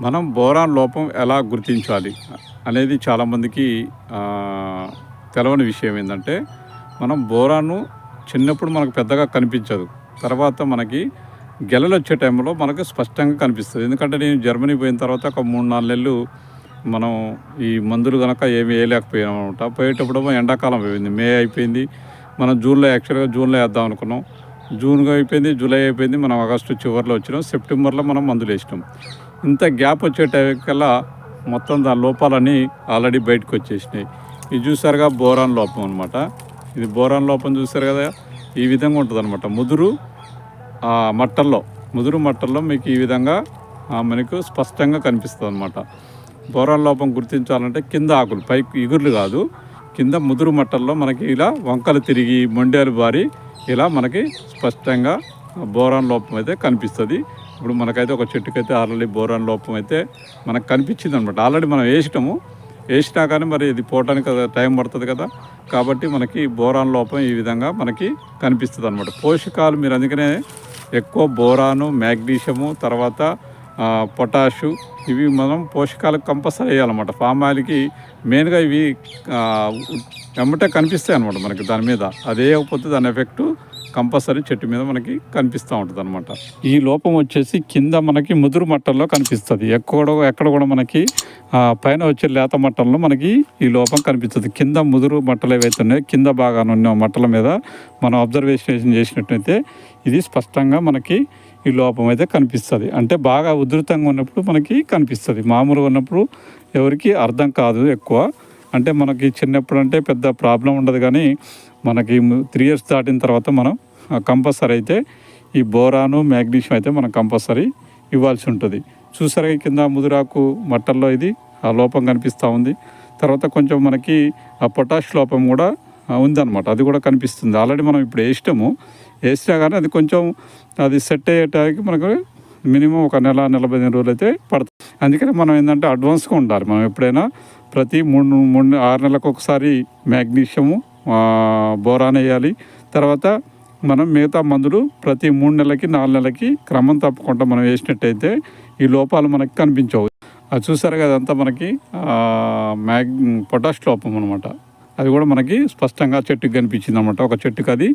మనం బోరాన్ లోపం ఎలా గుర్తించాలి అనేది చాలామందికి తెలవని విషయం ఏంటంటే, మనం బోరాను చిన్నప్పుడు మనకు పెద్దగా కనిపించదు. తర్వాత మనకి గెలలు వచ్చే టైంలో మనకు స్పష్టంగా కనిపిస్తుంది. ఎందుకంటే నేను జర్మనీ పోయిన తర్వాత ఒక 3-4 నెలలు మనం ఈ మందులు కనుక ఏమి వేయలేకపోయాం అనమాట. పోయేటప్పుడు ఎండాకాలం అయిపోయింది, మే అయిపోయింది. మనం యాక్చువల్గా జూన్లో వేద్దాం అనుకున్నాం. జూన్గా అయిపోయింది, జూలై అయిపోయింది, మనం ఆగస్టు చివరిలో వచ్చినాం, సెప్టెంబర్లో మనం మందులు వేసినాం. ఇంత గ్యాప్ వచ్చే టైంకల్లా మొత్తం దాని లోపాలన్నీ ఆల్రెడీ బయటకు వచ్చేసినాయి. ఇది చూసారుగా బోరాన్ లోపం అనమాట. ఇది బోరాన్ లోపం చూసారు కదా, ఈ విధంగా ఉంటుంది అనమాట. ముదురు మట్టల్లో మీకు ఈ విధంగా మనకు స్పష్టంగా కనిపిస్తుంది అనమాట. బోరాన్ లోపం గుర్తించాలంటే కింద ఆకులు, పైకి ఇగుర్లు కాదు, కింద ముదురు మట్టల్లో మనకి ఇలా వంకలు తిరిగి మొండేలు బారి ఇలా మనకి స్పష్టంగా బోరాన్ లోపం అయితే కనిపిస్తుంది. ఇప్పుడు మనకైతే ఒక చెట్టుకైతే ఆల్రెడీ బోరాన్ లోపం అయితే మనకు కనిపించింది అనమాట. ఆల్రెడీ మనం వేసినా కానీ మరి ఇది పోవడానికి టైం పడుతుంది కదా, కాబట్టి మనకి బోరాన్ లోపం ఈ విధంగా మనకి కనిపిస్తుంది అనమాట. పోషకాలు మీరు అందుకనే ఎక్కువ బోరాను, మ్యాగ్నీషియము, తర్వాత పొటాషు, ఇవి మనం పోషకాలకు కంపల్సరీ వేయాలన్నమాట. ఫామ్ ఆయిల్కి మెయిన్గా ఇవి వెంబటే కనిపిస్తాయి అనమాట మనకి. దాని మీద అదే వేయకపోతే దాని ఎఫెక్టు కంపల్సరీ చెట్టు మీద మనకి కనిపిస్తూ ఉంటుంది అనమాట. ఈ లోపం వచ్చేసి కింద మనకి ముదురు మట్టల్లో కనిపిస్తుంది. ఎక్కడ కూడా మనకి పైన వచ్చే లేత మట్టల్లో మనకి ఈ లోపం కనిపిస్తుంది. కింద ముదురు మట్టలు ఏవైతే ఉన్నాయో, కింద బాగా ఉన్న మట్టల మీద మనం అబ్జర్వేషన్ చేసినట్టయితే ఇది స్పష్టంగా మనకి ఈ లోపం అయితే కనిపిస్తుంది. అంటే బాగా ఉధృతంగా ఉన్నప్పుడు మనకి కనిపిస్తుంది, మామూలుగా ఉన్నప్పుడు ఎవరికి అర్థం కాదు ఎక్కువ. అంటే మనకి చిన్నప్పుడు అంటే పెద్ద ప్రాబ్లం ఉండదు, కానీ మనకి 3 years దాటిన తర్వాత మనం కంపల్సరీ అయితే ఈ బోరాను, మ్యాగ్నీషియం అయితే మనం కంపల్సరీ ఇవ్వాల్సి ఉంటుంది. చూసారా కింద ముదురాకు మట్టల్లో ఇది ఆ లోపం కనిపిస్తూ ఉంది. తర్వాత కొంచెం మనకి ఆ పొటాష్ లోపం కూడా ఉందన్నమాట, అది కూడా కనిపిస్తుంది. ఆల్రెడీ మనం ఇప్పుడు వేసినా కానీ అది కొంచెం అది సెట్ అయ్యేటానికి మనకు మినిమం ఒక 1-15 రోజులు అయితే పడుతుంది. అందుకని మనం ఏంటంటే అడ్వాన్స్గా ఉండాలి. మనం ఎప్పుడైనా ప్రతి 6 నెలలకు ఒకసారి మ్యాగ్నీషియము, బోరాన్ వేయాలి. తర్వాత మనం మిగతా మందులు ప్రతి 3 నెలలకి 4 నెలలకి క్రమం తప్పకుండా మనం వేసినట్టయితే ఈ లోపాలు మనకి కనిపించవు. అది చూసారు కదా, అదంతా మనకి పొటాష్ లోపం అనమాట. అది కూడా మనకి స్పష్టంగా చెట్టుకి కనిపించింది అనమాట. ఒక చెట్టుకి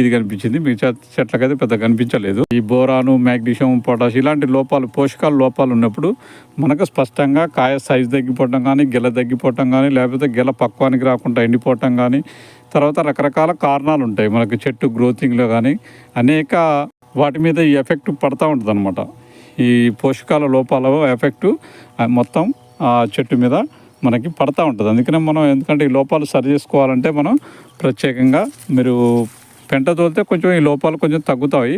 ఇది కనిపించింది, మిగతా చెట్లకైతే పెద్ద కనిపించలేదు. ఈ బోరాను, మ్యాగ్నీషియం, పొటాష్ ఇలాంటి లోపాలు, పోషకాల లోపాలు ఉన్నప్పుడు మనకు స్పష్టంగా కాయ సైజు తగ్గిపోవటం కానీ, గెల తగ్గిపోవటం కానీ, లేకపోతే గెల పక్వానికి రాకుండా ఎండిపోవటం కానీ, తర్వాత రకరకాల కారణాలు ఉంటాయి మనకి చెట్టు గ్రోతింగ్లో కానీ, అనేక వాటి మీద ఈ ఎఫెక్ట్ పడుతూ ఉంటుంది అనమాట. ఈ పోషకాల లోపాల ఎఫెక్టు మొత్తం చెట్టు మీద మనకి పడతా ఉంటుంది. అందుకనే మనం ఎందుకంటే ఈ లోపాలు సరి చేసుకోవాలంటే మనం ప్రత్యేకంగా మీరు పెంట తోలితే కొంచెం ఈ లోపాలు కొంచెం తగ్గుతాయి.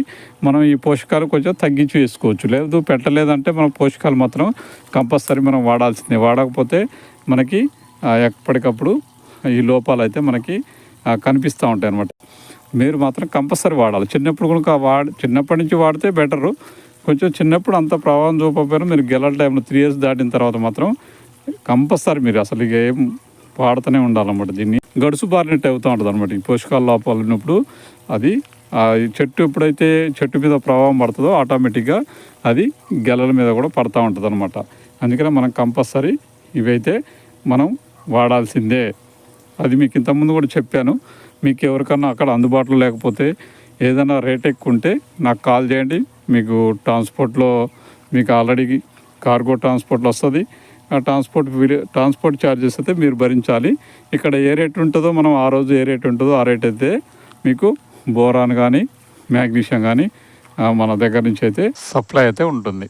మనం ఈ పోషకాలు కొంచెం తగ్గించి వేసుకోవచ్చు. లేదు పెట్టలేదంటే మనం పోషకాలు మాత్రం కంపల్సరీ మనం వాడాల్సిందే. వాడకపోతే మనకి ఎప్పటికప్పుడు ఈ లోపాలు అయితే మనకి కనిపిస్తూ ఉంటాయి అన్నమాట. మీరు మాత్రం కంపల్సరీ వాడాలి. చిన్నప్పటి నుంచి వాడితే బెటరు. కొంచెం చిన్నప్పుడు అంత ప్రభావం చూపకపోయినా మీరు గెలల టైంలో 3 years దాటిన తర్వాత మాత్రం కంపల్సరీ మీరు అసలు ఇక ఏం వాడుతూనే ఉండాలన్నమాట. దీన్ని గడుసు బారినట్టు అవుతూ ఉంటుంది అనమాట. ఈ పోషకాల లోపాలు ఉన్నప్పుడు అది చెట్టు ఎప్పుడైతే చెట్టు మీద ప్రభావం పడుతుందో ఆటోమేటిక్గా అది గెలల మీద కూడా పడుతూ ఉంటుంది అనమాట. అందుకనే మనం కంపల్సరీ ఇవైతే మనం వాడాల్సిందే. అది మీకు ఇంతకుముందు కూడా చెప్పాను. మీకు ఎవరికన్నా అక్కడ అందుబాటులో లేకపోతే ఏదైనా రేట్ ఎక్కువ ఉంటే నాకు కాల్ చేయండి. మీకు ట్రాన్స్పోర్ట్లో మీకు ఆల్రెడీ కార్గో ట్రాన్స్పోర్ట్లో వస్తుంది. ఆ ట్రాన్స్పోర్ట్ ఛార్జెస్ అయితే మీరు భరించాలి. ఇక్కడ ఏ రేట్ ఉంటుందో మనం ఆ రోజు ఏ రేట్ ఉంటుందో ఆ రేట్ అయితే మీకు బోరాన్ కానీ, మ్యాగ్నీషియం కానీ మన దగ్గర నుంచి అయితే సప్లై అయితే ఉంటుంది.